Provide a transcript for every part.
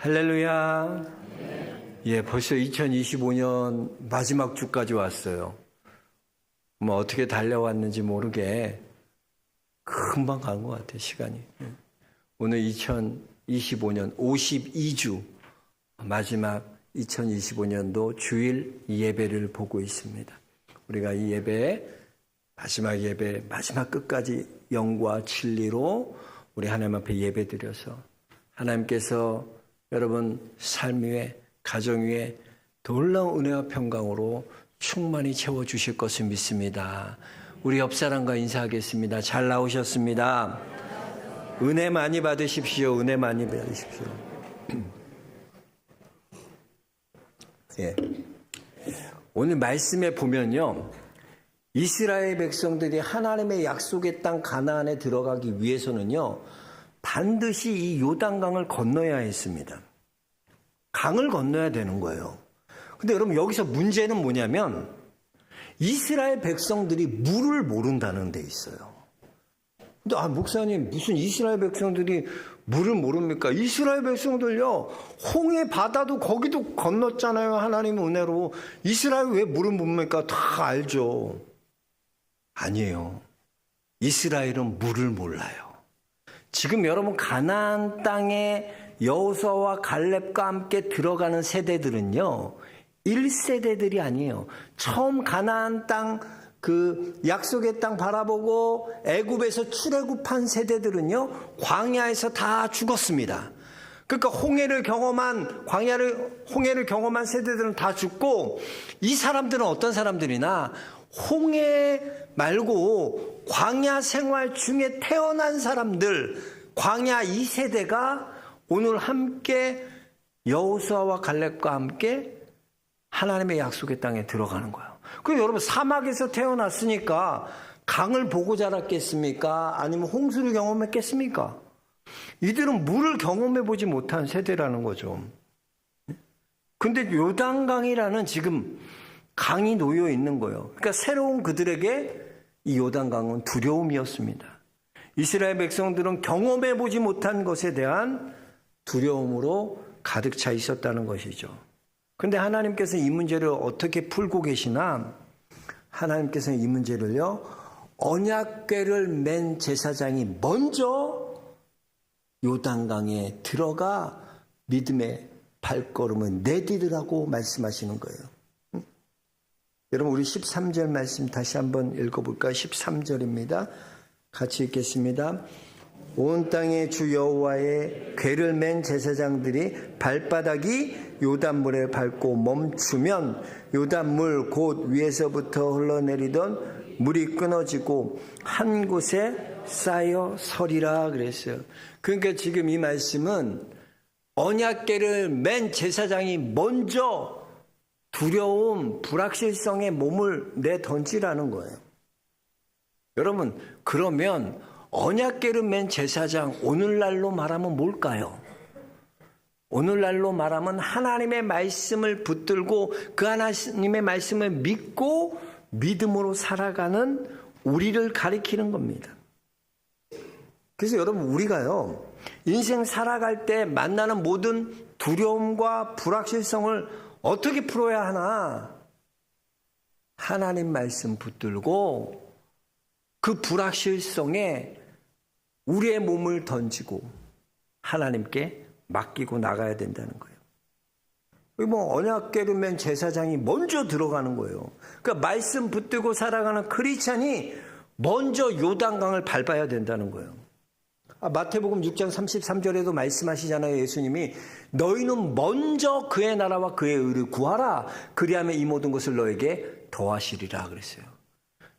할렐루야. 예, 벌써 2025년 마지막 주까지 왔어요. 뭐 어떻게 달려왔는지 모르게 금방 간 것 같아요, 시간이. 오늘 2025년 52주 마지막 2025년도 주일 예배를 보고 있습니다. 우리가 이 예배, 마지막 끝까지 영과 진리로 우리 하나님 앞에 예배 드려서 하나님께서 여러분 삶 위에, 가정 위에 놀라운 은혜와 평강으로 충만히 채워주실 것을 믿습니다. 우리 옆 사람과 인사하겠습니다. 잘 나오셨습니다. 은혜 많이 받으십시오. 은혜 많이 받으십시오. 예. 오늘 말씀에 보면요, 이스라엘 백성들이 하나님의 약속의 땅 가나안에 들어가기 위해서는요, 반드시 이 요단강을 건너야 했습니다. 강을 건너야 되는 거예요. 근데 여러분, 여기서 문제는 뭐냐면 이스라엘 백성들이 물을 모른다는 데 있어요. 근데 목사님, 무슨 이스라엘 백성들이 물을 모릅니까? 이스라엘 백성들요, 홍해 바다도 거기도 건넜잖아요. 하나님의 은혜로. 이스라엘 왜 물을 모릅니까? 다 알죠. 아니에요. 이스라엘은 물을 몰라요. 지금 여러분 가나안 땅에 여호수아와 갈렙과 함께 들어가는 세대들은요, 1세대들이 아니에요. 처음 가나안 땅 그 약속의 땅 바라보고 애굽에서 출애굽한 세대들은요, 광야에서 다 죽었습니다. 그러니까 홍해를 경험한 세대들은 다 죽고, 이 사람들은 어떤 사람들이나 홍해 말고 광야 생활 중에 태어난 사람들, 광야 2세대가 오늘 함께 여호수아와 갈렙과 함께 하나님의 약속의 땅에 들어가는 거예요. 그럼 여러분, 사막에서 태어났으니까 강을 보고 자랐겠습니까? 아니면 홍수를 경험했겠습니까? 이들은 물을 경험해 보지 못한 세대라는 거죠. 근데 요단강이라는 지금 강이 놓여 있는 거예요. 그러니까 새로운 그들에게 이 요단강은 두려움이었습니다. 이스라엘 백성들은 경험해 보지 못한 것에 대한 두려움으로 가득 차 있었다는 것이죠. 근데 하나님께서 이 문제를 어떻게 풀고 계시나, 하나님께서는 이 문제를요, 언약궤를 맨 제사장이 먼저 요단강에 들어가 믿음의 발걸음을 내디디라고 말씀하시는 거예요. 여러분, 우리 13절 말씀 다시 한번 읽어볼까요? 13절입니다. 같이 읽겠습니다. 온 땅의 주 여호와의 궤를 맨 제사장들이 발바닥이 요단물에 밟고 멈추면 요단물 곧 위에서부터 흘러내리던 물이 끊어지고 한 곳에 쌓여 서리라 그랬어요. 그러니까 지금 이 말씀은 언약궤를 맨 제사장이 먼저 두려움, 불확실성에 몸을 내던지라는 거예요. 여러분, 그러면 언약궤를 맨 제사장, 오늘날로 말하면 뭘까요? 오늘날로 말하면 하나님의 말씀을 붙들고 그 하나님의 말씀을 믿고 믿음으로 살아가는 우리를 가리키는 겁니다. 그래서 여러분, 우리가요, 인생 살아갈 때 만나는 모든 두려움과 불확실성을 어떻게 풀어야 하나? 하나님 말씀 붙들고 그 불확실성에 우리의 몸을 던지고 하나님께 맡기고 나가야 된다는 거예요. 언약궤를 맨 제사장이 먼저 들어가는 거예요. 그러니까 말씀 붙들고 살아가는 크리스찬이 먼저 요단강을 밟아야 된다는 거예요. 마태복음 6장 33절에도 말씀하시잖아요. 예수님이 너희는 먼저 그의 나라와 그의 의를 구하라. 그리하면 이 모든 것을 너에게 더하시리라 그랬어요.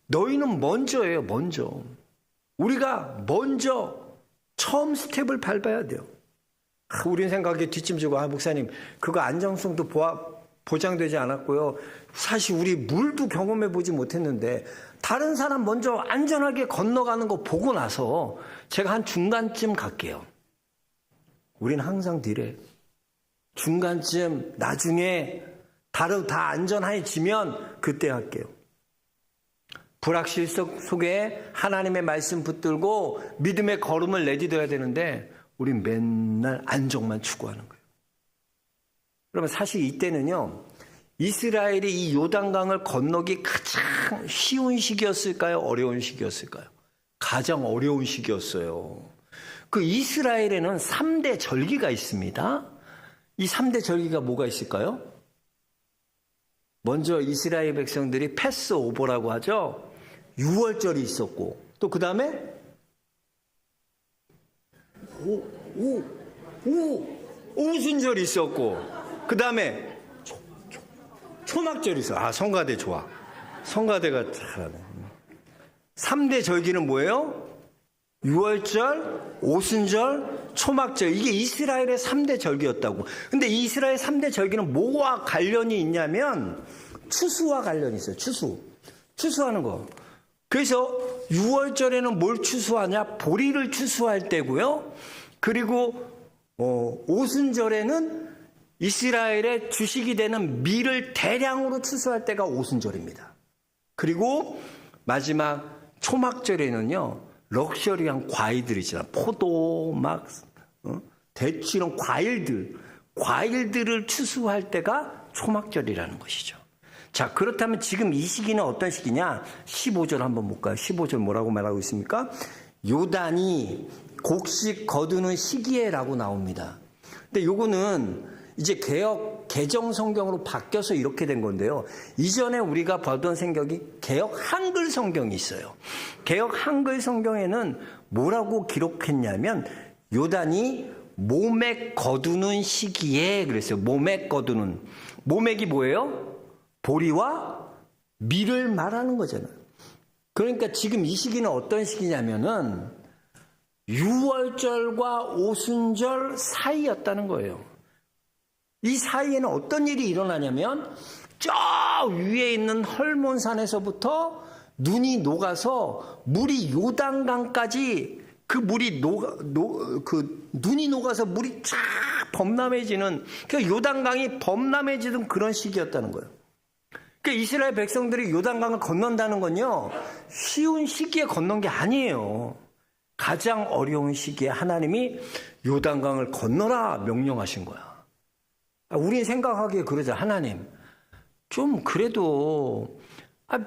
너희는 먼저예요. 먼저. 우리가 먼저 처음 스텝을 밟아야 돼요. 우린 생각에 뒷짐지고, 목사님, 그거 안정성도 보장되지 않았고요. 사실 우리 물도 경험해 보지 못했는데, 다른 사람 먼저 안전하게 건너가는 거 보고 나서 제가 한 중간쯤 갈게요. 우린 항상 뒤래. 중간쯤, 나중에 다 안전해지면 그때 할게요. 불확실성 속에 하나님의 말씀 붙들고 믿음의 걸음을 내디뎌야 되는데, 우린 맨날 안정만 추구하는 거예요. 그러면 사실 이때는요, 이스라엘이 이 요단강을 건너기 가장 쉬운 시기였을까요? 어려운 시기였을까요? 가장 어려운 시기였어요. 그 이스라엘에는 3대 절기가 있습니다. 이 3대 절기가 뭐가 있을까요? 먼저 이스라엘 백성들이 패스오버라고 하죠. 6월절이 있었고, 또 그 다음에 오순절이 있었고, 그 다음에 초막절이 있어. 성가대 좋아. 성가대가 잘하네. 3대 절기는 뭐예요? 6월절, 오순절, 초막절. 이게 이스라엘의 3대 절기였다고. 근데 이 이스라엘 3대 절기는 뭐와 관련이 있냐면 추수와 관련이 있어요. 추수하는 거. 그래서 6월절에는 뭘 추수하냐? 보리를 추수할 때고요. 그리고 오순절에는 이스라엘의 주식이 되는 밀을 대량으로 추수할 때가 오순절입니다. 그리고 마지막 초막절에는요, 럭셔리한 과일들 있잖아. 포도, 대추 이런 과일들을 추수할 때가 초막절이라는 것이죠. 자, 그렇다면 지금 이 시기는 어떤 시기냐? 15절 한번 볼까요? 15절 뭐라고 말하고 있습니까? 요단이 곡식 거두는 시기에라고 나옵니다. 근데 요거는 이제 개정 성경으로 바뀌어서 이렇게 된 건데요. 이전에 우리가 보던 성경이 개역 한글 성경이 있어요. 개역 한글 성경에는 뭐라고 기록했냐면 요단이 모맥 거두는 시기에 그랬어요. 모맥 거두는. 모맥이 뭐예요? 보리와 밀을 말하는 거잖아요. 그러니까 지금 이 시기는 어떤 시기냐면은 6월절과 오순절 사이였다는 거예요. 이 사이에는 어떤 일이 일어나냐면 저 위에 있는 헐몬산에서부터 눈이 녹아서 물이 요단강까지 그 물이 눈이 녹아서 물이 쫙 범람해지는, 그 요단강이 범람해지던 그런 시기였다는 거예요. 그러니까 이스라엘 백성들이 요단강을 건넌다는 건요, 쉬운 시기에 건넌 게 아니에요. 가장 어려운 시기에 하나님이 요단강을 건너라 명령하신 거야. 우리 생각하기에 그러자. 하나님, 좀 그래도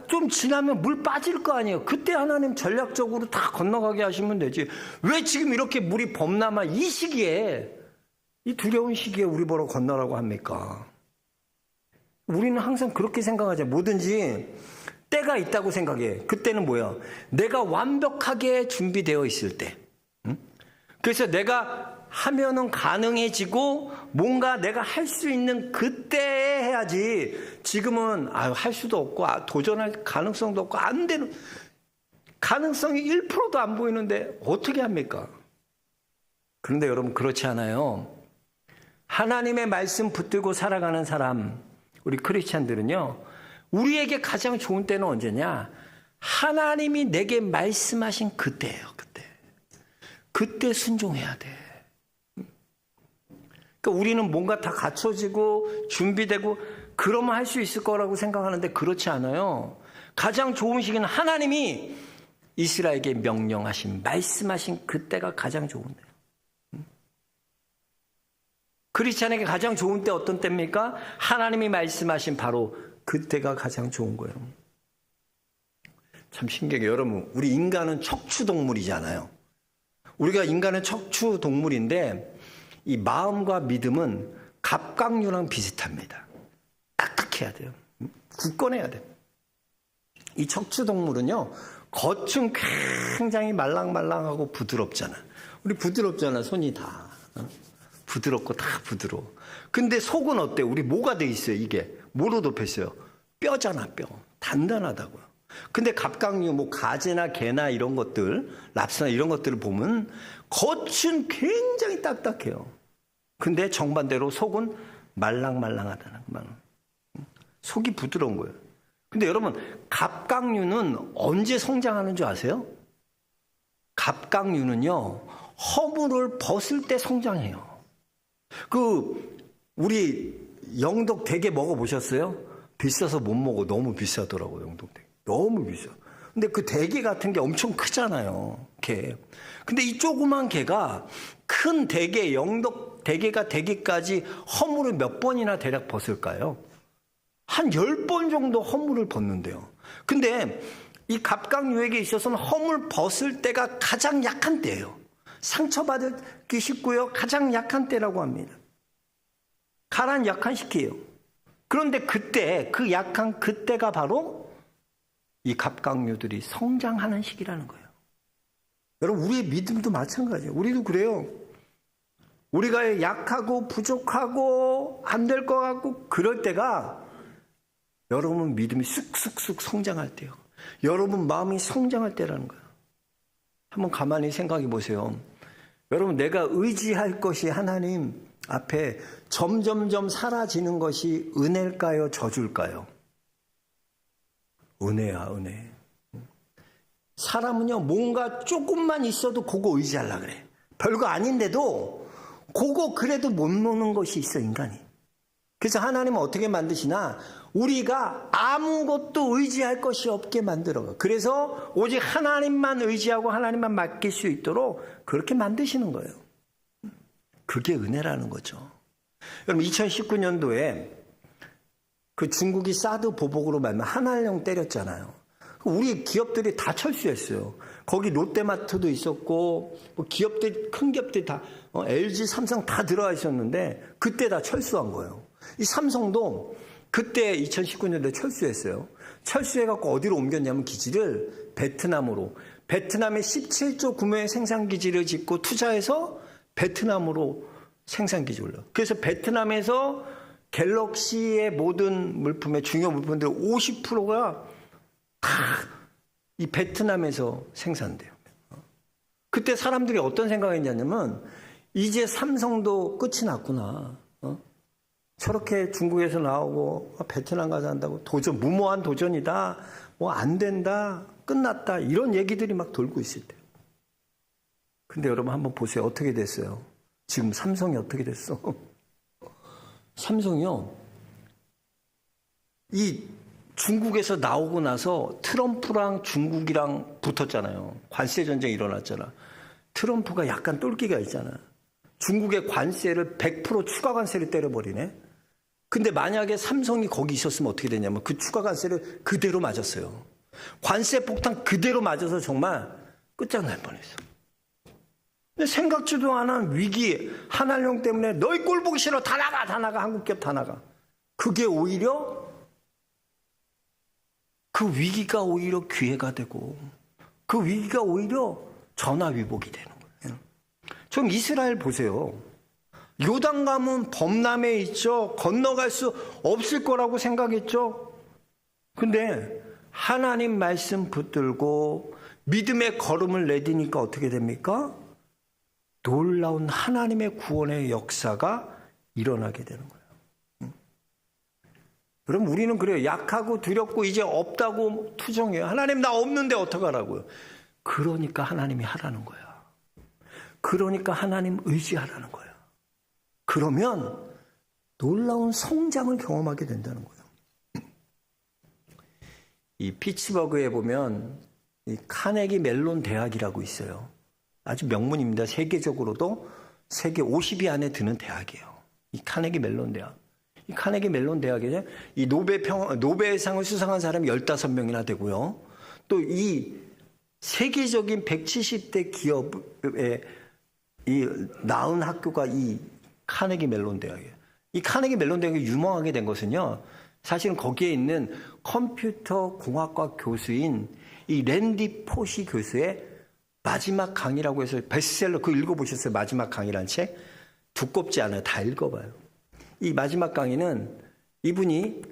좀 지나면 물 빠질 거 아니에요. 그때 하나님 전략적으로 다 건너가게 하시면 되지. 왜 지금 이렇게 물이 범람한 이 시기에, 이 두려운 시기에 우리 보러 건너라고 합니까? 우리는 항상 그렇게 생각하자. 뭐든지 때가 있다고 생각해. 그때는 뭐야? 내가 완벽하게 준비되어 있을 때. 응? 그래서 내가 하면은 가능해지고 뭔가 내가 할 수 있는 그때 해야지. 지금은 할 수도 없고 도전할 가능성도 없고 안 되는, 가능성이 1%도 안 보이는데 어떻게 합니까? 그런데 여러분, 그렇지 않아요. 하나님의 말씀 붙들고 살아가는 사람, 우리 크리스찬들은요, 우리에게 가장 좋은 때는 언제냐? 하나님이 내게 말씀하신 그때예요. 그때 순종해야 돼. 그러니까 우리는 뭔가 다 갖춰지고 준비되고 그러면 할 수 있을 거라고 생각하는데 그렇지 않아요. 가장 좋은 시기는 하나님이 이스라엘에게 명령하신, 말씀하신 그때가 가장 좋은 때예요. 크리스찬에게 가장 좋은 때 어떤 때입니까? 하나님이 말씀하신 바로 그때가 가장 좋은 거예요. 참 신기하게 여러분, 우리 인간은 척추동물이잖아요. 우리가 인간은 척추동물인데 이 마음과 믿음은 갑각류랑 비슷합니다. 딱딱해야 돼요. 굳건해야 돼요. 이 척추동물은요, 겉은 굉장히 말랑말랑하고 부드럽잖아. 우리 부드럽잖아, 손이 다. 부드럽고 다 부드러워. 근데 속은 어때? 우리 뭐가 돼 있어요, 이게? 뭐로 덮였어요? 뼈잖아, 뼈. 단단하다고요. 근데 갑각류, 뭐 가재나 개나 이런 것들, 랍스나 이런 것들을 보면 겉은 굉장히 딱딱해요. 근데 정반대로 속은 말랑말랑하다는 말. 속이 부드러운 거예요. 근데 여러분, 갑각류는 언제 성장하는 줄 아세요? 갑각류는요, 허물을 벗을 때 성장해요. 우리 영덕 대게 먹어보셨어요? 비싸서 못 먹어. 너무 비싸더라고요, 영덕 대게. 너무 비싸. 근데 그 대게 같은 게 엄청 크잖아요. 약해. 근데 이 조그만 개가 큰 대게, 영덕 대게가 되기까지 허물을 몇 번이나 대략 벗을까요? 한 10번 정도 허물을 벗는데요. 근데 이 갑각류에게 있어서는 허물 벗을 때가 가장 약한 때예요. 상처받기 쉽고요. 가장 약한 때라고 합니다. 가란 약한 시기예요. 그런데 그때, 그 약한 그때가 바로 이 갑각류들이 성장하는 시기라는 거예요. 여러분, 우리의 믿음도 마찬가지예요. 우리도 그래요. 우리가 약하고 부족하고 안 될 것 같고 그럴 때가 여러분 믿음이 쑥쑥쑥 성장할 때요. 여러분 마음이 성장할 때라는 거예요. 한번 가만히 생각해 보세요. 여러분, 내가 의지할 것이 하나님 앞에 점점점 사라지는 것이 은혜일까요? 저주일까요? 은혜야, 은혜. 사람은요, 뭔가 조금만 있어도 그거 의지하려고 그래. 별거 아닌데도 그거 그래도 못 노는 것이 있어, 인간이. 그래서 하나님은 어떻게 만드시나? 우리가 아무것도 의지할 것이 없게 만들어가. 그래서 오직 하나님만 의지하고 하나님만 맡길 수 있도록 그렇게 만드시는 거예요. 그게 은혜라는 거죠. 여러분, 2019년도에 그 중국이 사드 보복으로 말면 한알령 때렸잖아요. 우리 기업들이 다 철수했어요. 거기 롯데마트도 있었고 뭐 기업들, 큰 기업들이 다 LG, 삼성 다 들어와 있었는데 그때 다 철수한 거예요. 이 삼성도 그때 2019년도에 철수했어요. 철수해갖고 어디로 옮겼냐면 기지를 베트남으로. 베트남에 17조 규모의 생산기지를 짓고 투자해서 베트남으로 생산기지 올려. 그래서 베트남에서 갤럭시의 모든 물품의 중요 물품들 50%가 다 이 베트남에서 생산돼요. 그때 사람들이 어떤 생각을 했냐면 이제 삼성도 끝이 났구나. 저렇게 중국에서 나오고 베트남 가서 한다고 도전, 무모한 도전이다. 뭐 안 된다. 끝났다. 이런 얘기들이 막 돌고 있을 때. 근데 여러분 한번 보세요. 어떻게 됐어요? 지금 삼성이 어떻게 됐어? 삼성이요. 이 중국에서 나오고 나서 트럼프랑 중국이랑 붙었잖아요. 관세 전쟁이 일어났잖아. 트럼프가 약간 똘끼가 있잖아. 중국의 관세를 100% 추가 관세를 때려버리네. 근데 만약에 삼성이 거기 있었으면 어떻게 되냐면 그 추가 관세를 그대로 맞았어요. 관세 폭탄 그대로 맞아서 정말 끝장날 뻔했어. 근데 생각지도 않은 위기, 한알령 때문에 너희 꼴 보기 싫어. 다 나가, 다 나가. 한국 기업 다 나가. 그게 오히려 그 위기가 오히려 기회가 되고 그 위기가 오히려 전화위복이 되는 거예요. 좀 이스라엘 보세요. 요단강은 범람에 있죠. 건너갈 수 없을 거라고 생각했죠. 근데 하나님 말씀 붙들고 믿음의 걸음을 내디니까 어떻게 됩니까? 놀라운 하나님의 구원의 역사가 일어나게 되는 거예요. 그럼 우리는 그래요. 약하고 두렵고 이제 없다고 투정해요. 하나님 나 없는데 어떡하라고요. 그러니까 하나님이 하라는 거야. 그러니까 하나님 의지하라는 거야. 그러면 놀라운 성장을 경험하게 된다는 거예요. 이 피츠버그에 보면 이 카네기 멜론 대학이라고 있어요. 아주 명문입니다. 세계적으로도 세계 50위 안에 드는 대학이에요. 이 카네기 멜론 대학. 이 카네기 멜론 대학에 이 노벨상을 수상한 사람이 15명이나 되고요. 또 이 세계적인 170대 기업에 이 나은 학교가 이 카네기 멜론 대학이에요. 이 카네기 멜론 대학이 유명하게 된 것은요. 사실은 거기에 있는 컴퓨터 공학과 교수인 이 랜디 포시 교수의 마지막 강의라고 해서 베스트셀러 그거 읽어보셨어요? 마지막 강의란 책? 두껍지 않아요. 다 읽어봐요. 이 마지막 강의는 이분이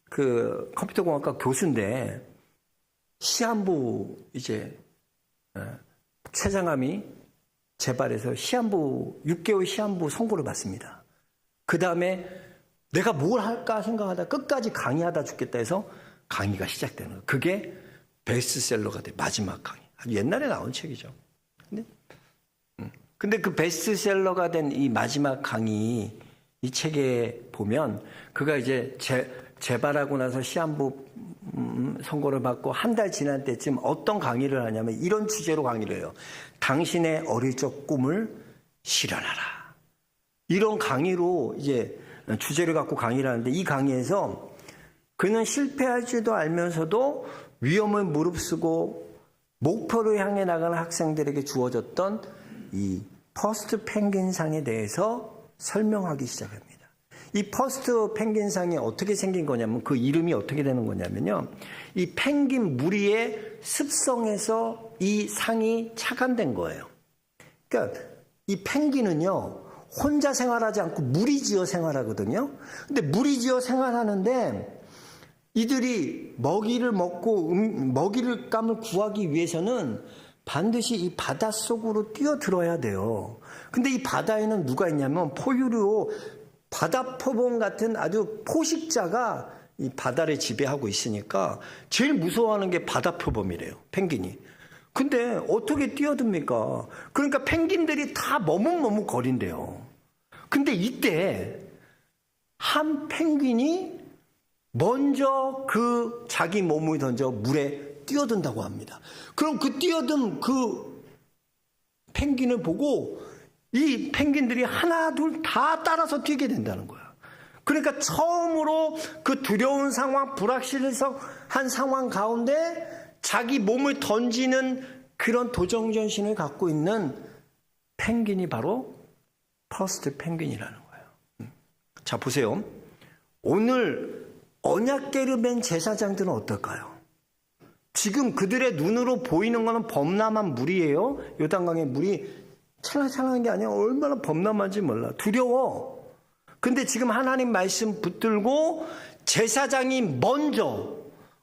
그 컴퓨터 공학과 교수인데 시한부 이제 최장암이 재발해서 시한부 6개월 시한부 선고를 받습니다. 그 다음에 내가 뭘 할까 생각하다 끝까지 강의하다 죽겠다 해서 강의가 시작되는 거예요. 그게 베스트셀러가 돼. 마지막 강의. 아주 옛날에 나온 책이죠. 근데 그 베스트셀러가 된 이 마지막 강의 이 책에 보면 그가 이제 재발하고 나서 시한부 선고를 받고 한 달 지난 때쯤 어떤 강의를 하냐면 이런 주제로 강의를 해요. 당신의 어릴 적 꿈을 실현하라. 이런 강의로 이제 주제를 갖고 강의를 하는데 이 강의에서 그는 실패할 줄도 알면서도 위험을 무릅쓰고 목표를 향해 나가는 학생들에게 주어졌던 이 퍼스트 펭귄상에 대해서 설명하기 시작합니다. 이 퍼스트 펭귄상이 어떻게 생긴 거냐면 그 이름이 어떻게 되는 거냐면요. 이 펭귄 무리의 습성에서 이 상이 착안된 거예요. 그러니까 이 펭귄은요. 혼자 생활하지 않고 무리지어 생활하거든요. 근데 무리지어 생활하는데 이들이 먹이를 먹고 먹이감을 구하기 위해서는 반드시 이 바닷속으로 뛰어들어야 돼요. 근데 이 바다에는 누가 있냐면 포유류 바다표범 같은 아주 포식자가 이 바다를 지배하고 있으니까 제일 무서워하는 게 바다표범이래요. 펭귄이. 근데 어떻게 뛰어듭니까? 그러니까 펭귄들이 다 머뭇머뭇 거린대요. 근데 이때 한 펭귄이 먼저 그 자기 몸을 던져 물에 뛰어든다고 합니다. 그럼 그 뛰어든 그 펭귄을 보고 이 펭귄들이 하나 둘 다 따라서 뛰게 된다는 거야. 그러니까 처음으로 그 두려운 상황, 불확실한 상황 가운데 자기 몸을 던지는 그런 도정전신을 갖고 있는 펭귄이 바로 퍼스트 펭귄이라는 거예요. 자, 보세요. 오늘 언약궤를 맨 제사장들은 어떨까요? 지금 그들의 눈으로 보이는 거는 범람한 물이에요. 요단강의 물이 찰랑찰랑한 게 아니야. 얼마나 범람한지 몰라. 두려워. 근데 지금 하나님 말씀 붙들고 제사장이 먼저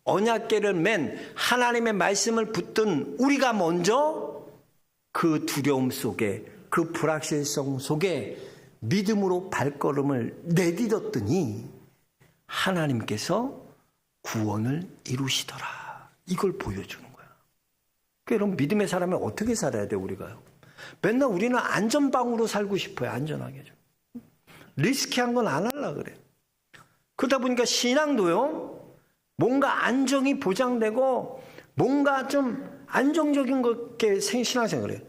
언약궤를 맨 하나님의 말씀을 붙든 우리가 먼저 그 두려움 속에 그 불확실성 속에 믿음으로 발걸음을 내딛었더니 하나님께서 구원을 이루시더라. 이걸 보여주는 거야. 그러니까 여러분 믿음의 사람이 어떻게 살아야 돼 우리가요? 맨날 우리는 안전방으로 살고 싶어요. 안전하게 좀. 리스키한 건 안 하려고 그래. 그러다 보니까 신앙도요. 뭔가 안정이 보장되고 뭔가 좀 안정적인 것게 신앙생활을 해요.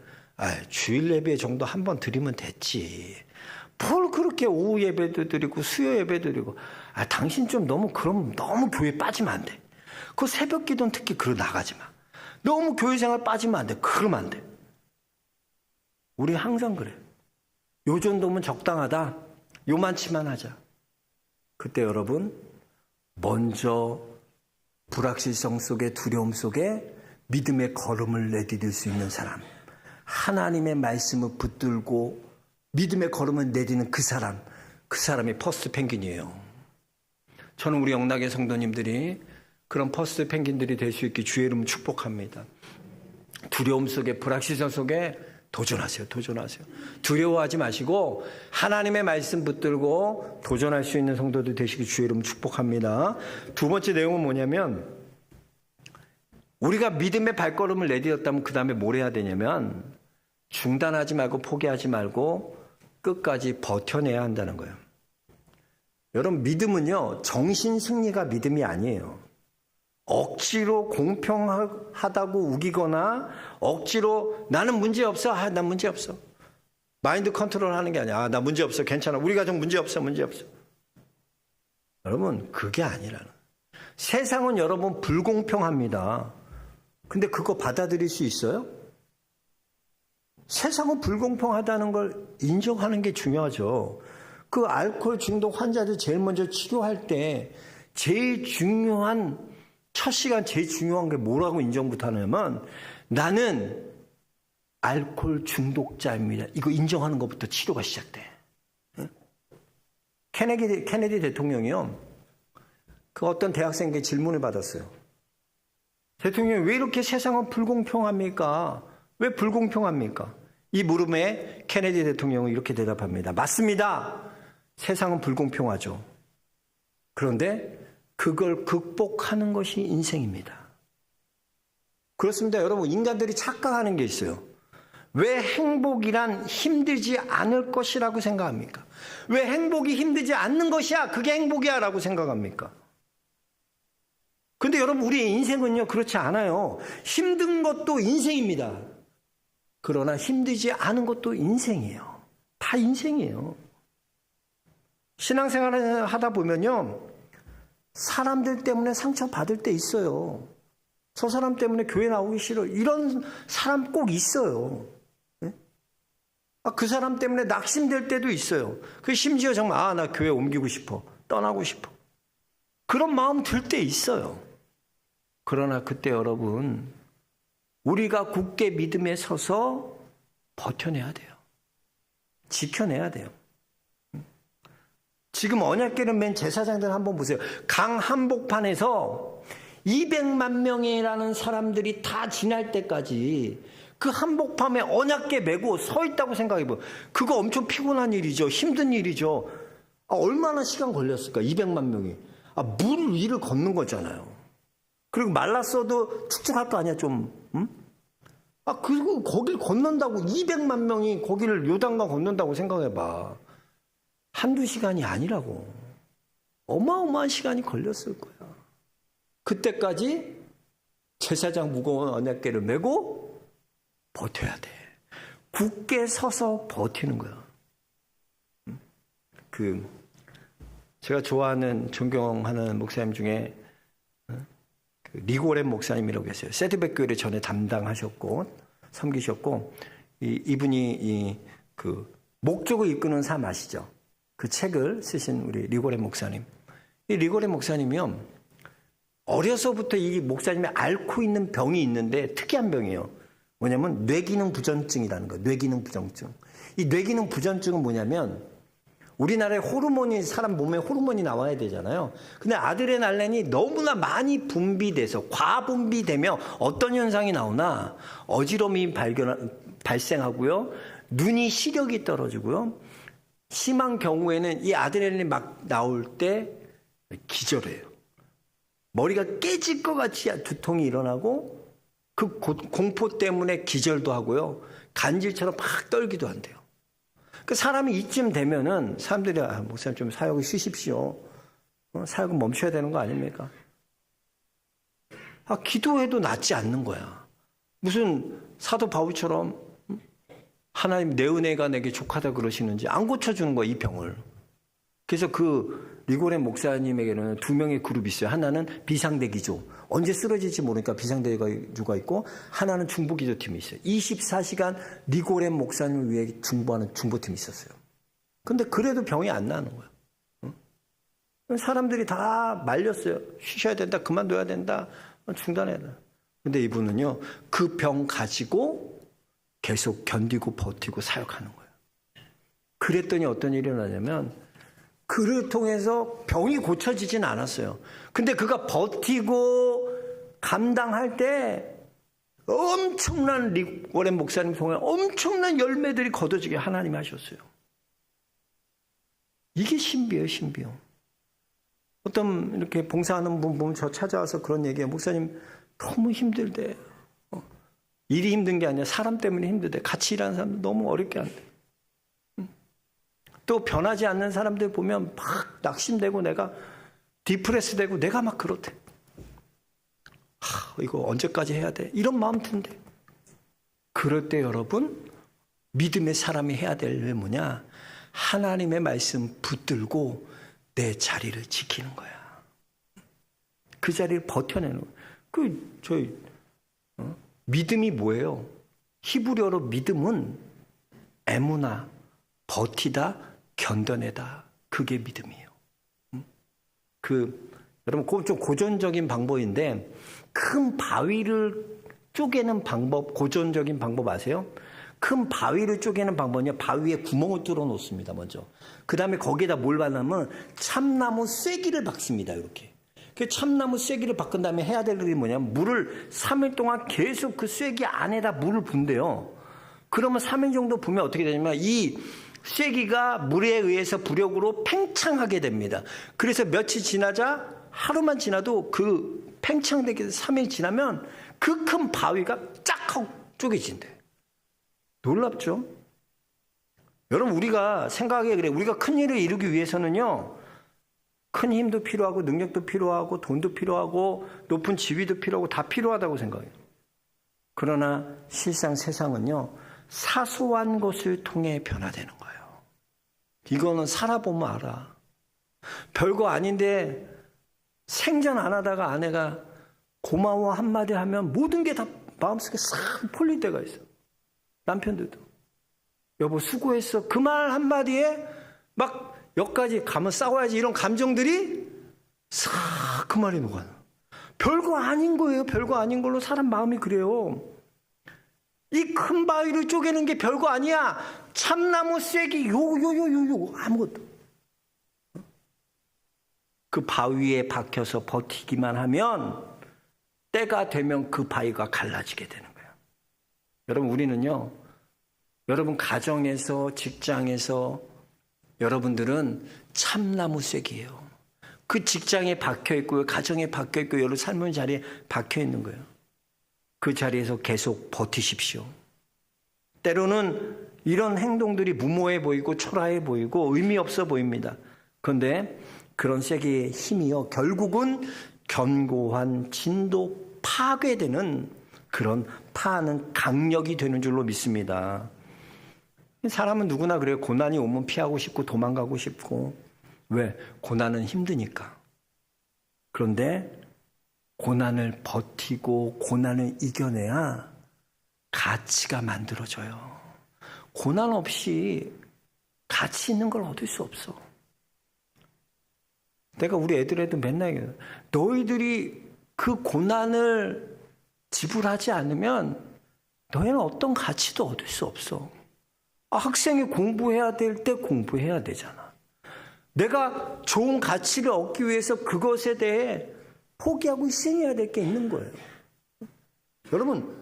주일 예배 정도 한 번 드리면 됐지. 뭘 그렇게 오후 예배도 드리고 수요 예배도 드리고. 당신 좀 너무 교회 빠지면 안 돼. 그 새벽 기도는 특히 나가지 마. 너무 교회 생활 빠지면 안 돼. 그러면 안 돼. 우리 항상 그래. 요 정도면 적당하다. 요만치만 하자. 그때 여러분 먼저 불확실성 속에 두려움 속에 믿음의 걸음을 내디딜 수 있는 사람. 하나님의 말씀을 붙들고 믿음의 걸음을 내디는 그 사람이 퍼스트 펭귄이에요. 저는 우리 영락의 성도님들이 그런 퍼스트 펭귄들이 될 수 있게 주의 이름 축복합니다. 두려움 속에 불확실성 속에 도전하세요. 두려워하지 마시고 하나님의 말씀 붙들고 도전할 수 있는 성도들 되시기 주의 이름 축복합니다. 두 번째 내용은 뭐냐면 우리가 믿음의 발걸음을 내디뎠다면 그 다음에 뭘 해야 되냐면 중단하지 말고 포기하지 말고 끝까지 버텨내야 한다는 거예요. 여러분 믿음은요 정신 승리가 믿음이 아니에요. 억지로 공평하다고 우기거나 억지로 나는 문제없어. 난 문제없어. 마인드 컨트롤 하는 게 아니야. 나 문제없어. 괜찮아. 우리 가정 문제없어. 여러분 그게 아니라는. 세상은 여러분 불공평합니다. 근데 그거 받아들일 수 있어요? 세상은 불공평하다는 걸 인정하는 게 중요하죠. 그 알코올 중독 환자들 제일 먼저 치료할 때 제일 중요한 첫 시간 제일 중요한 게 뭐라고 인정부터 하냐면 나는 알코올 중독자입니다. 이거 인정하는 것부터 치료가 시작돼. 케네디 대통령이요. 그 어떤 대학생에게 질문을 받았어요. 대통령이 왜 이렇게 세상은 불공평합니까? 왜 불공평합니까? 이 물음에 케네디 대통령은 이렇게 대답합니다. 맞습니다. 세상은 불공평하죠. 그런데 그걸 극복하는 것이 인생입니다. 그렇습니다. 여러분 인간들이 착각하는 게 있어요. 왜 행복이란 힘들지 않을 것이라고 생각합니까? 왜 행복이 힘들지 않는 것이야? 그게 행복이야 라고 생각합니까? 근데 여러분, 우리의 인생은요, 그렇지 않아요. 힘든 것도 인생입니다. 그러나 힘들지 않은 것도 인생이에요. 다 인생이에요. 신앙생활을 하다 보면요, 사람들 때문에 상처받을 때 있어요. 저 사람 때문에 교회 나오기 싫어. 이런 사람 꼭 있어요. 네? 그 사람 때문에 낙심될 때도 있어요. 심지어 정말 나 교회 옮기고 싶어. 떠나고 싶어. 그런 마음 들 때 있어요. 그러나 그때 여러분, 우리가 굳게 믿음에 서서 버텨내야 돼요. 지켜내야 돼요. 지금 언약궤를 맨 제사장들 한번 보세요. 강 한복판에서 200만 명이라는 사람들이 다 지날 때까지 그 한복판에 언약궤 메고 서 있다고 생각해봐요. 그거 엄청 피곤한 일이죠. 힘든 일이죠. 얼마나 시간 걸렸을까? 200만 명이. 물 위를 걷는 거잖아요. 그리고 말랐어도 축축할 거 아니야, 좀. 응? 그리고 거길 건넌다고 200만 명이 거기를 요단강 건넌다고 생각해봐. 한두 시간이 아니라고. 어마어마한 시간이 걸렸을 거야. 그때까지 제사장 무거운 언약궤를 메고 버텨야 돼. 굳게 서서 버티는 거야. 제가 좋아하는, 존경하는 목사님 중에 리고렌 목사님이라고 계세요. 세드백 교회를 전에 담당하셨고 섬기셨고, 이분이 목적을 이끄는 삶 아시죠? 그 책을 쓰신 우리 리고렌 목사님. 이 리고렌 목사님이요, 어려서부터 이 목사님이 앓고 있는 병이 있는데 특이한 병이에요. 뭐냐면 뇌기능 부전증이라는 거예요. 뇌기능 부전증. 이 뇌기능 부전증은 뭐냐면, 우리나라에 호르몬이, 사람 몸에 호르몬이 나와야 되잖아요. 근데 아드레날린이 너무나 많이 분비돼서 과분비되며 어떤 현상이 나오나 어지러움이 발생하고요. 눈이 시력이 떨어지고요. 심한 경우에는 이 아드레날린이 막 나올 때 기절해요. 머리가 깨질 것 같이 두통이 일어나고 그 공포 때문에 기절도 하고요. 간질처럼 막 떨기도 한대요. 그 사람이 이쯤 되면은 사람들이 목사님 좀 사역을 쉬십시오. 사역은 멈춰야 되는 거 아닙니까? 기도해도 낫지 않는 거야. 무슨 사도 바울처럼 하나님 내 은혜가 내게 족하다 그러시는지 안 고쳐주는 거야, 이 병을. 그래서 리고렌 목사님에게는 2명의 그룹이 있어요. 하나는 비상대기조. 언제 쓰러질지 모르니까 비상대기조가 있고, 하나는 중보기도팀이 있어요. 24시간 리고렌 목사님을 위해 중보하는 중보팀이 있었어요. 근데 그래도 병이 안 나는 거예요. 사람들이 다 말렸어요. 쉬셔야 된다. 그만둬야 된다. 중단해야 된다. 근데 이분은요, 그 병 가지고 계속 견디고 버티고 사역하는 거예요. 그랬더니 어떤 일이 일어나냐면, 그를 통해서 병이 고쳐지진 않았어요. 근데 그가 버티고 감당할 때 엄청난 리고렌 목사님 통해 엄청난 열매들이 거둬지게 하나님이 하셨어요. 이게 신비예요, 신비요. 어떤 이렇게 봉사하는 분 보면 저 찾아와서 그런 얘기해요. 목사님 너무 힘들대. 일이 힘든 게 아니라 사람 때문에 힘들대. 같이 일하는 사람들 너무 어렵게 한대. 또 변하지 않는 사람들 보면 막 낙심되고 내가 디프레스 되고 내가 막 그렇대. 이거 언제까지 해야 돼? 이런 마음 든대. 그럴 때 여러분, 믿음의 사람이 해야 될 일은 뭐냐? 하나님의 말씀 붙들고 내 자리를 지키는 거야. 그 자리를 버텨내는 거야. 믿음이 뭐예요? 히브리어로 믿음은 에무나, 버티다, 견뎌내다. 그게 믿음이에요. 여러분, 그건 좀 고전적인 방법인데, 큰 바위를 쪼개는 방법, 고전적인 방법 아세요? 큰 바위를 쪼개는 방법은요, 바위에 구멍을 뚫어 놓습니다, 먼저. 그 다음에 거기에다 뭘 받냐면, 참나무 쐐기를 박습니다, 이렇게. 그 참나무 쐐기를 박은 다음에 해야 될 일이 뭐냐면, 물을 3일 동안 계속 그 쐐기 안에다 물을 붓는데요. 그러면 3일 정도 부으면 어떻게 되냐면, 이 쐐기가 물에 의해서 부력으로 팽창하게 됩니다. 그래서 며칠 지나자 하루만 지나도 그 팽창되기 3일 지나면 그 큰 바위가 쫙 하고 쪼개진대. 놀랍죠? 여러분, 우리가 생각하기에 그래. 우리가 큰 일을 이루기 위해서는요, 큰 힘도 필요하고 능력도 필요하고 돈도 필요하고 높은 지위도 필요하고 다 필요하다고 생각해요. 그러나 실상 세상은요, 사소한 것을 통해 변화되는 거예요. 이거는 살아보면 알아. 별거 아닌데 생전 안 하다가 아내가 고마워 한마디 하면 모든 게 다 마음속에 싹 풀릴 때가 있어. 남편들도. 여보 수고했어. 그 말 한마디에 막 여기까지 가면 싸워야지 이런 감정들이 싹 그 말이 녹아요. 별거 아닌 거예요. 별거 아닌 걸로 사람 마음이 그래요. 이 큰 바위를 쪼개는 게 별거 아니야. 참나무 쐐기 요요요요요 아무것도. 그 바위에 박혀서 버티기만 하면 때가 되면 그 바위가 갈라지게 되는 거예요. 여러분, 우리는요, 여러분 가정에서 직장에서 여러분들은 참나무 쐐기예요. 그 직장에 박혀 있고요, 가정에 박혀 있고 여러분 삶의 자리에 박혀 있는 거예요. 그 자리에서 계속 버티십시오. 때로는 이런 행동들이 무모해 보이고 초라해 보이고 의미 없어 보입니다. 그런데 그런 쐐기의 힘이요, 결국은 견고한 진도 파괴되는 그런 파하는 강력이 되는 줄로 믿습니다. 사람은 누구나 그래요. 고난이 오면 피하고 싶고 도망가고 싶고. 왜? 고난은 힘드니까. 그런데 고난을 버티고 고난을 이겨내야 가치가 만들어져요. 고난 없이 가치 있는 걸 얻을 수 없어. 내가 우리 애들에도 맨날 얘기해요. 너희들이 그 고난을 지불하지 않으면 너희는 어떤 가치도 얻을 수 없어. 학생이 공부해야 될 때 공부해야 되잖아. 내가 좋은 가치를 얻기 위해서 그것에 대해 포기하고 희생해야 될 게 있는 거예요. 여러분,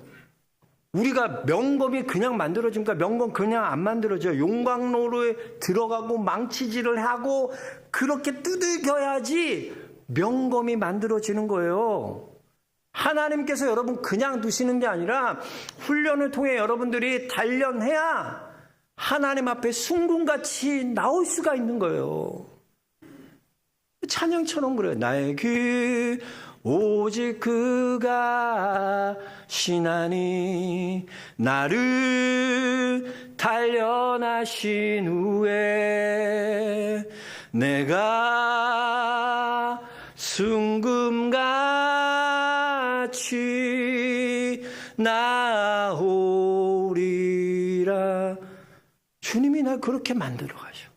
우리가 명검이 그냥 만들어집니까? 명검 그냥 안 만들어져요. 용광로에 들어가고 망치질을 하고 그렇게 두들겨야지 명검이 만들어지는 거예요. 하나님께서 여러분 그냥 두시는 게 아니라 훈련을 통해 여러분들이 단련해야 하나님 앞에 순금같이 나올 수가 있는 거예요. 찬양처럼 그래요. 나의 길 오직 그가 신하니 나를 단련하신 후에 내가 순금같이 나오리라. 주님이 날 그렇게 만들어 가셔.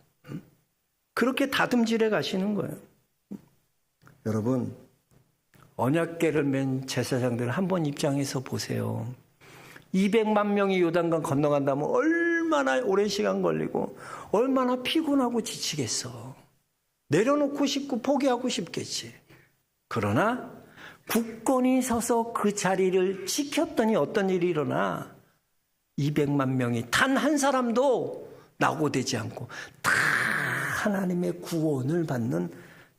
그렇게 다듬질해 가시는 거예요. 여러분, 언약궤를 맨 제사장들 한번 입장해서 보세요. 200만 명이 요단강 건너간다면 얼마나 오랜 시간 걸리고 얼마나 피곤하고 지치겠어. 내려놓고 싶고 포기하고 싶겠지. 그러나 굳건히 서서 그 자리를 지켰더니 어떤 일이 일어나? 200만 명이 단 한 사람도 낙오되지 않고 다 하나님의 구원을 받는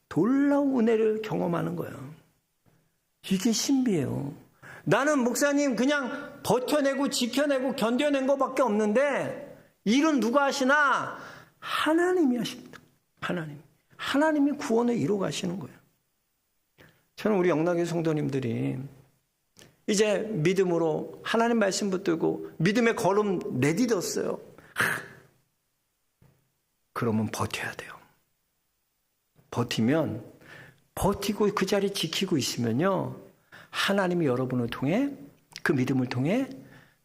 놀라운 은혜를 경험하는 거예요. 이게 신비해요. 나는 목사님 그냥 버텨내고 지켜내고 견뎌낸 것밖에 없는데 일은 누가 하시나? 하나님이 하십니다. 하나님이 구원을 이루어 가시는 거예요. 저는 우리 영락의 성도님들이 이제 믿음으로 하나님 말씀 붙들고 믿음의 걸음 내딛었어요. 그러면 버텨야 돼요. 버티고 그 자리 지키고 있으면요, 하나님이 여러분을 통해 그 믿음을 통해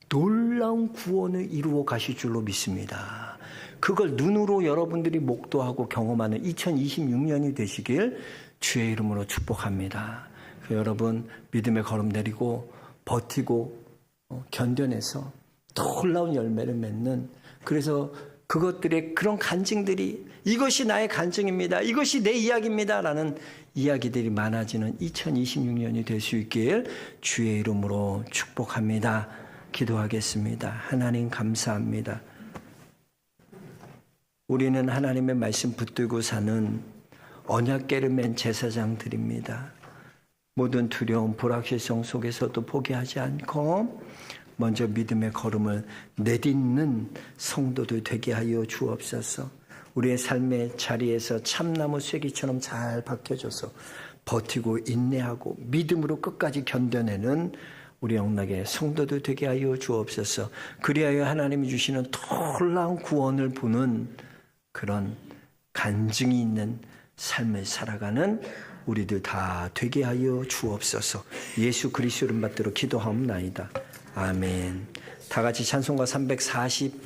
놀라운 구원을 이루어 가실 줄로 믿습니다. 그걸 눈으로 여러분들이 목도하고 경험하는 2026년이 되시길 주의 이름으로 축복합니다. 여러분 믿음의 걸음 내리고 버티고 견뎌내서 놀라운 열매를 맺는, 그래서 그것들의 그런 간증들이 이것이 나의 간증입니다, 이것이 내 이야기입니다 라는 이야기들이 많아지는 2026년이 될 수 있길 주의 이름으로 축복합니다. 기도하겠습니다. 하나님 감사합니다. 우리는 하나님의 말씀 붙들고 사는 언약궤를 맨 제사장들입니다. 모든 두려움, 불확실성 속에서도 포기하지 않고 먼저 믿음의 걸음을 내딛는 성도들 되게 하여 주옵소서. 우리의 삶의 자리에서 참나무 쐐기처럼 잘 박혀져서 버티고 인내하고 믿음으로 끝까지 견뎌내는 우리 영락의 성도들 되게 하여 주옵소서. 그리하여 하나님이 주시는 놀라운 구원을 보는 그런 간증이 있는 삶을 살아가는 우리들 다 되게 하여 주옵소서. 예수 그리스도 이름 받들어 기도하옵나이다. 아멘. 다 같이 찬송가 340